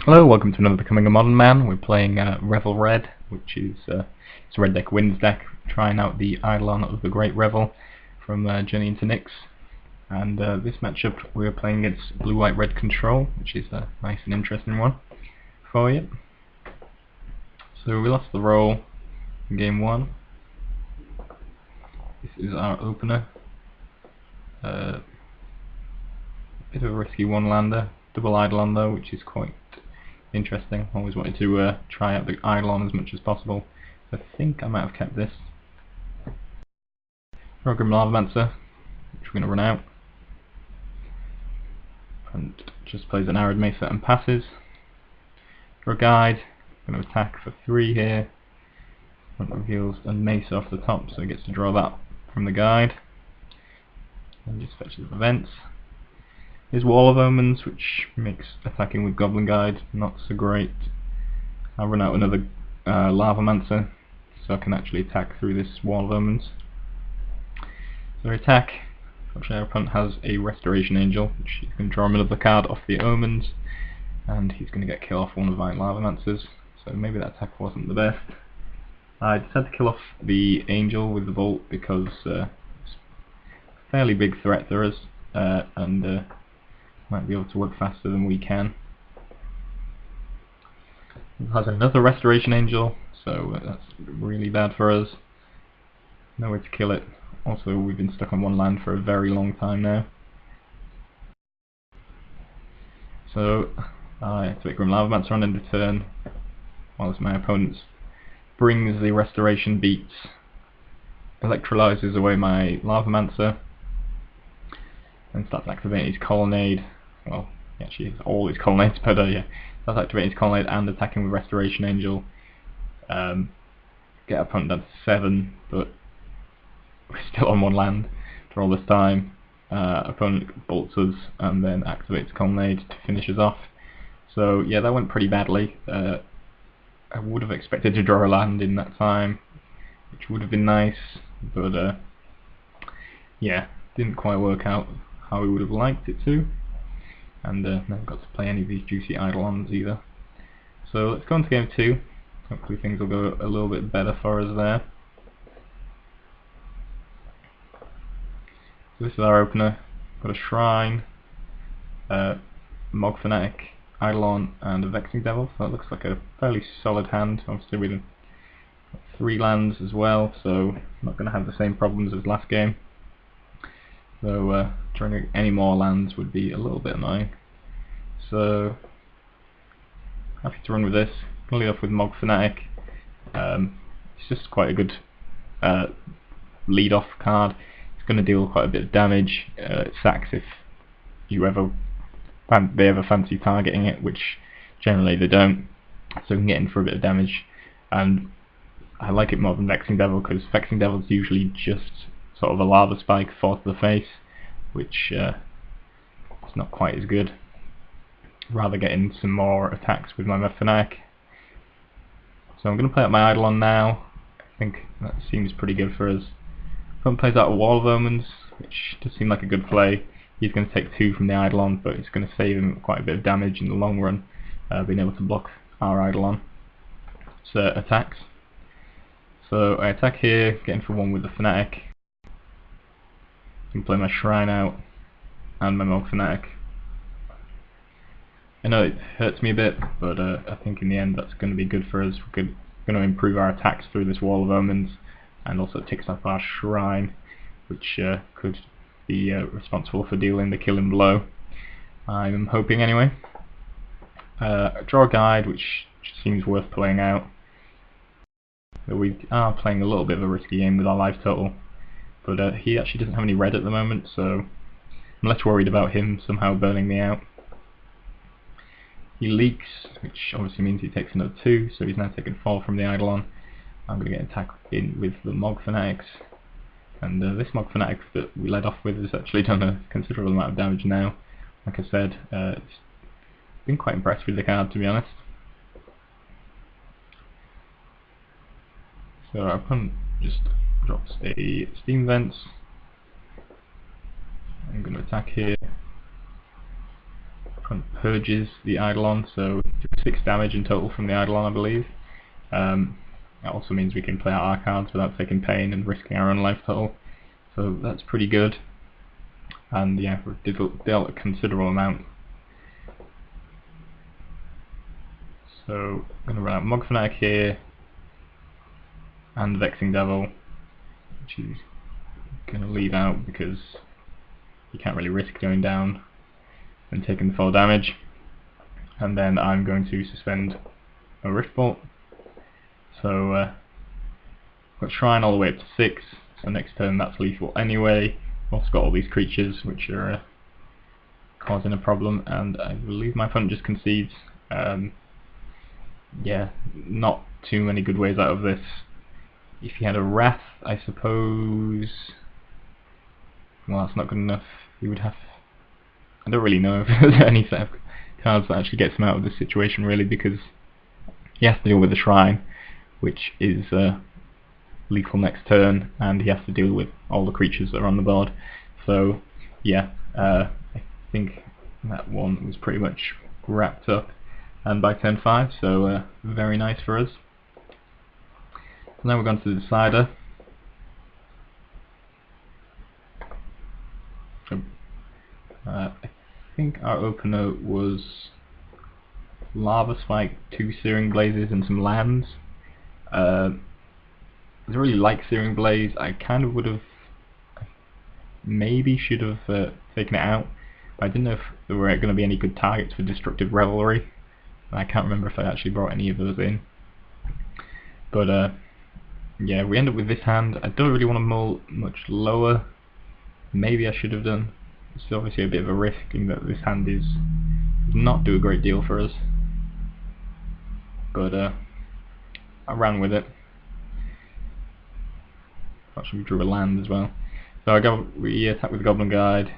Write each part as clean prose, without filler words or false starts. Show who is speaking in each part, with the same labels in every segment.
Speaker 1: Hello, welcome to another Becoming a Modern Man. We're playing Revel Red, which is it's a red deck wins deck, trying out the Eidolon of the Great Revel from Journey into Nyx. And this matchup we're playing against blue-white-red control, which is a nice and interesting one for you. So we lost the roll in game 1. This is our opener. Bit of a risky one-lander, double Eidolon though, which is quite interesting. Always wanted to try out the Eidolon as much as possible. I think I might have kept this. Program Lavamancer, which we're going to run out. And just plays an Arid Mesa and passes. For a guide, I'm going to attack for 3 here. Front reveals a Mesa off the top, so he gets to draw that from the guide. And just fetches events. Here's Wall of Omens, which makes attacking with Goblin Guide not so great. I'll run out another Lavamancer, so I can actually attack through this Wall of Omens. So attack. Fortunately, our opponent has a Restoration Angel, which you can draw another card off the Omens, and he's going to get kill off one of my Lavamancers, so maybe that attack wasn't the best. I decided to kill off the Angel with the Bolt because it's a fairly big threat to us, and might be able to work faster than we can. It has another Restoration Angel, so that's really bad for us. No way to kill it. Also, we've been stuck on one land for a very long time now. So I activate Grim Lavamancer on end of turn, whilst my opponent brings the Restoration Beats, electrolyzes away my Lavamancer, and starts activating his Colonnade. Well, actually all his Colonnades, but yeah, starts activating his Colonnade and attacking with Restoration Angel. Get opponent down to 7, but we're still on one land for all this time. Opponent bolts us and then activates Colonnade to finish us off. So yeah, that went pretty badly. I would have expected to draw a land in that time, which would have been nice, but yeah, didn't quite work out how we would have liked it to, and never got to play any of these juicy Eidolons either. So let's go on to game 2. Hopefully things will go a little bit better for us there. So this is our opener. Got a Shrine, Mog Fanatic, Eidolon, and a Vexing Devil, so that looks like a fairly solid hand. Obviously we got 3 lands as well, so not going to have the same problems as last game. So trying to get any more lands would be a little bit annoying. So happy to run with this. Going to lead off with Mog Fanatic. It's just quite a good lead off card. It's going to deal quite a bit of damage. It sacks if you they ever fancy targeting it, which generally they don't. So we can get in for a bit of damage, and I like it more than Vexing Devil because Vexing Devil is usually just sort of a lava spike force to the face, which is not quite as good. Rather get in some more attacks with my Fanatic. So I'm going to play out my Eidolon now. I think that seems pretty good for us. Opponent plays out a Wall of Omens, which does seem like a good play. He's going to take 2 from the Eidolon, but it's going to save him quite a bit of damage in the long run, being able to block our Eidolon. So attacks. So I attack here, getting for 1 with the Fanatic. I can play my Shrine out and my Mog Fanatic. I know it hurts me a bit, but I think in the end that's going to be good for us. We're going to improve our attacks through this Wall of Omens, and also ticks up our Shrine, which could be responsible for dealing the killing blow. I'm hoping anyway. Draw a guide, which seems worth playing out. We are playing a little bit of a risky game with our life total, but he actually doesn't have any red at the moment, so I'm less worried about him somehow burning me out. He leaks, which obviously means he takes another 2, so he's now taken 4 from the Eidolon. I'm going to get attacked in with the Mog Fanatics, and this Mog Fanatic that we led off with has actually done a considerable amount of damage now. Like I said, been quite impressed with the card, to be honest. So our opponent just drops a Steam Vents. I'm going to attack here. opponent purges the Eidolon, so 6 damage in total from the Eidolon, I believe. That also means we can play out our cards without taking pain and risking our own life total, so that's pretty good. And yeah, we've dealt a considerable amount. So I'm going to run out Mog Fanatic here, and Vexing Devil, which is going to leave out because you can't really risk going down and taking the full damage. And then I'm going to suspend a Rift Bolt. So I've got Shrine all the way up to 6, so next turn that's lethal anyway. I've also got all these creatures which are causing a problem, and I believe my opponent just concedes. Yeah, not too many good ways out of this. If he had a Wrath, I suppose, well, that's not good enough. He would have, I don't really know if there's any set of cards that actually gets him out of this situation really, because he has to deal with the Shrine, which is lethal next turn, and he has to deal with all the creatures that are on the board. So yeah, I think that one was pretty much wrapped up, and by turn 5, so very nice for us. So now we're going to the decider. I think our opener was Lava Spike, 2 Searing Blazes and some lands. I really like Searing Blaze. I kind of would have, maybe should have taken it out, but I didn't know if there were going to be any good targets for Destructive Revelry. I can't remember if I actually brought any of those in. But yeah, we end up with this hand. I don't really want to mull much lower. Maybe I should have done. It's obviously a bit of a risk in that this hand does not do a great deal for us. But I ran with it. Actually, we drew a land as well. So we attack with the Goblin Guide,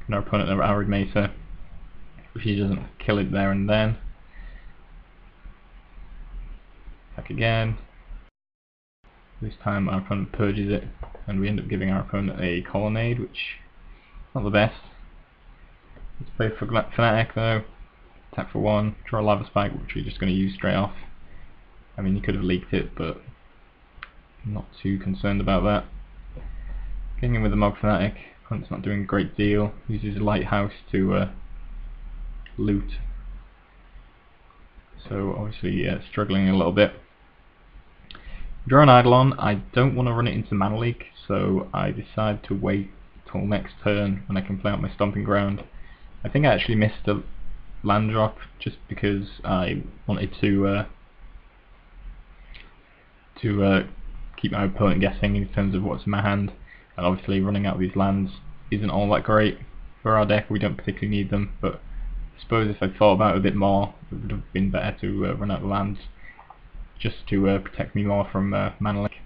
Speaker 1: and our opponent an Arid Mesa. If he doesn't kill it there and then. Attack again. This time our opponent purges it, and we end up giving our opponent a Colonnade, which is not the best. Let's play for Fanatic though. Attack for 1, draw a Lava Spike, which we're just going to use straight off. I mean, you could have leaked it, but I'm not too concerned about that. Getting in with the Mog Fanatic, opponent's not doing a great deal. Uses a Lighthouse to loot. So obviously struggling a little bit. Draw an Eidolon. I don't want to run it into Mana Leak, so I decide to wait till next turn when I can play out my Stomping Ground. I think I actually missed a land drop just because I wanted to keep my opponent guessing in terms of what's in my hand, and obviously running out these lands isn't all that great for our deck. We don't particularly need them, but I suppose if I thought about it a bit more, it would have been better to run out the lands just to protect me more from Mana Leak,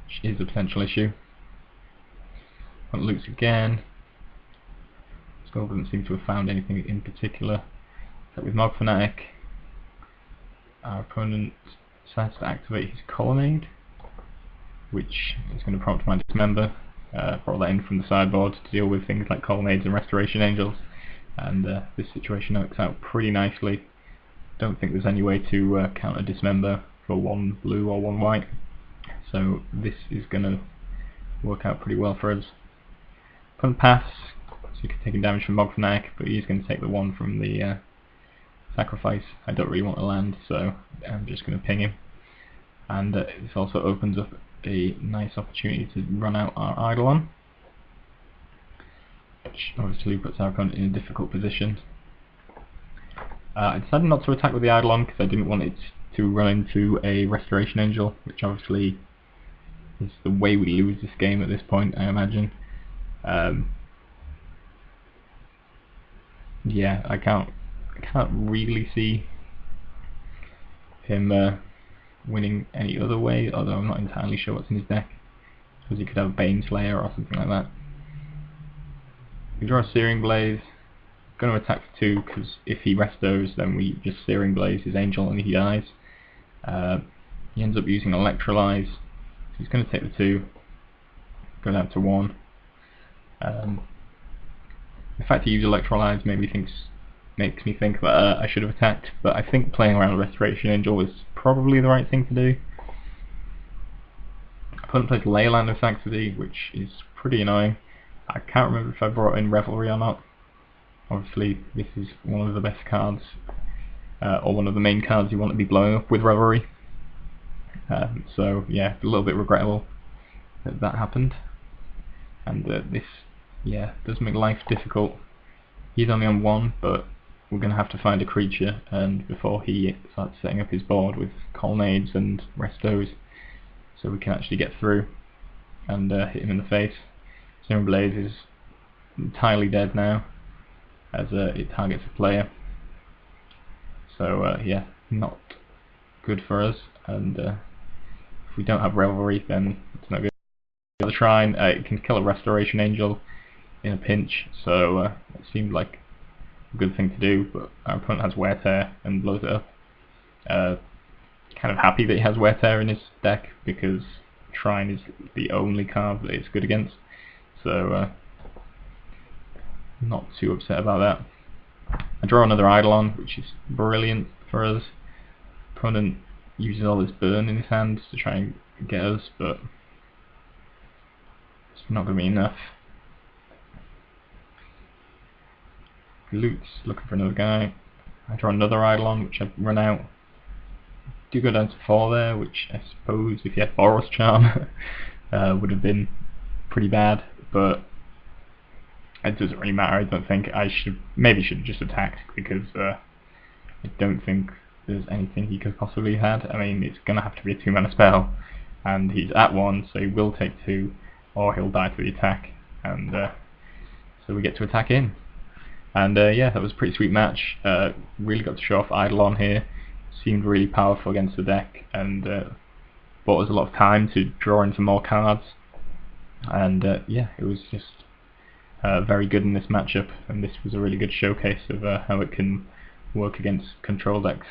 Speaker 1: which is a potential issue. Want loots again. Still doesn't seem to have found anything in particular. Except with Mog Fanatic, our opponent decides to activate his Colonnade, which is going to prompt my Dismember. Brought that in from the sideboard to deal with things like Colonnades and Restoration Angels, and this situation works out pretty nicely. Don't think there's any way to counter Dismember for 1 blue or 1 white, so this is going to work out pretty well for us. Opponent pass, so you can take damage from Mog Fanatic, but he's going to take the 1 from the sacrifice. I don't really want to land, so I'm just going to ping him. And this also opens up a nice opportunity to run out our Eidolon, which obviously puts our opponent in a difficult position. I decided not to attack with the Eidolon because I didn't want it to run into a Restoration Angel, which obviously is the way we lose this game at this point, I imagine. Yeah, I can't really see him winning any other way, although I'm not entirely sure what's in his deck. Because he could have Baneslayer or something like that. We draw a Searing Blaze. Going to attack for 2 because if he restos, then we just Searing Blaze his Angel and he dies. He ends up using Electrolyze, so he's going to take the 2, go down to 1. The fact he used Electrolyze makes me think that I should have attacked, but I think playing around with Restoration Angel was probably the right thing to do. Opponent plays Leyland of Sanctity, which is pretty annoying. I can't remember if I brought in Revelry or not. Obviously this is one of the best cards, or one of the main cards you want to be blowing up with Revelry. So yeah, a little bit regrettable that that happened. And this, yeah, does make life difficult. He's only on 1, but we're going to have to find a creature, and before he starts setting up his board with colonnades and restos, so we can actually get through and hit him in the face. Serum Blaze is entirely dead now, as it targets a player. So yeah, not good for us, and if we don't have Revelry, then it's not good. The Shrine, it can kill a Restoration Angel in a pinch, so it seemed like a good thing to do, but our opponent has Wear Tear and blows it up. Kind of happy that he has Wear Tear in his deck, because Shrine is the only card that it's good against, so not too upset about that. I draw another Eidolon, which is brilliant for us. Opponent uses all this burn in his hand to try and get us, but it's not going to be enough. Loots, looking for another guy. I draw another Eidolon, which I've run out. Do go down to 4 there, which I suppose if you had Boros Charm would have been pretty bad, but it doesn't really matter. I don't think I should have just attacked, because I don't think there's anything he could possibly have had. I mean, it's going to have to be a 2-mana spell, and he's at 1, so he will take 2, or he'll die to the attack, and so we get to attack in. And yeah, that was a pretty sweet match. Really got to show off Eidolon here. Seemed really powerful against the deck, and bought us a lot of time to draw into more cards. And yeah, it was just very good in this matchup, and this was a really good showcase of how it can work against control decks.